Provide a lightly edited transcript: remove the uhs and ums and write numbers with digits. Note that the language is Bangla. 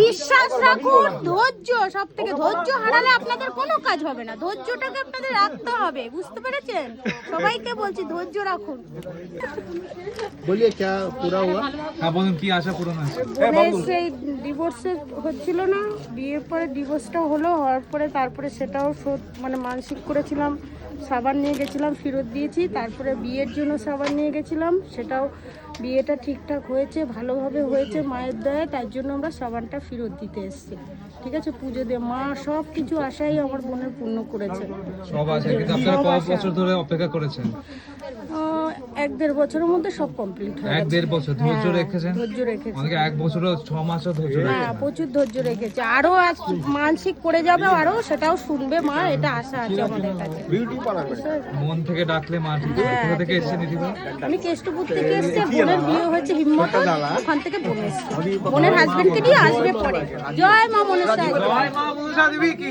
বিশ্বাস রাখুন, ধৈর্য সব থেকে। ধৈর্য হারালে আপনাদের কোনো কাজ হবে না, ধৈর্যটাকে আপনাদের রাখতে হবে, বুঝতে পেরেছেন? সবাইকে বলছি ধৈর্য রাখুন। বলিয়ে क्या पूरा हुआ? হ্যাঁ বলুন, কি আশা পূরণ হয়েছে? বোনের সেই ডিভোর্সে হচ্ছিল না, বিয়ের পরে ডিভোর্সটা হওয়ার পরে তারপরে সেটাও মানে মানসিক করেছিলাম, সাবান নিয়ে গেছিলাম, ফেরত দিয়েছি। তারপরে বিয়ের জন্য সাবান নিয়ে গেছিলাম, সেটাও বিয়েটা ঠিকঠাক হয়েছে, ভালোভাবে হয়েছে মায়ের দয়ায়। তার জন্য আমরা সাবানটা ফেরত দিতে এসেছি, ঠিক আছে? পুজো দিয়ে মা সব কিছু আশাই আমার বোনের পূর্ণ করেছে। সব আছে, কিন্তু আপনারা কত বছর ধরে অপেক্ষা করেছেন? 1-1.5 বছরের মধ্যে সব কমপ্লিট হয়ে গেছে। 1-1.5 বছর ধৈর্য রেখেছেন? ধৈর্য রেখেছি, অনেকে 1 বছরও 6 মাসও ধৈর্য রেখেছেন। হ্যাঁ প্রচুর ধৈর্য রেখেছে। আরো মানসিক করে যাবে, আরো সেটাও শুনবে মা, এটা আশা আছে আমাদের কাছে। মন থেকে ডাকলে মা ঠিক করে। কোথা থেকে এসেছেন দিদিভাই? আমি কেষ্টপুর থেকে এসেছি, বোনের বিয়ে হয়েছে হিম্মত, ওখান থেকে বোন এসেছে। বোনের হাজবেন্ডকে নিয়ে আসবে পরে। জয় মা মনসা। জয় মা মনসা দেবী কি?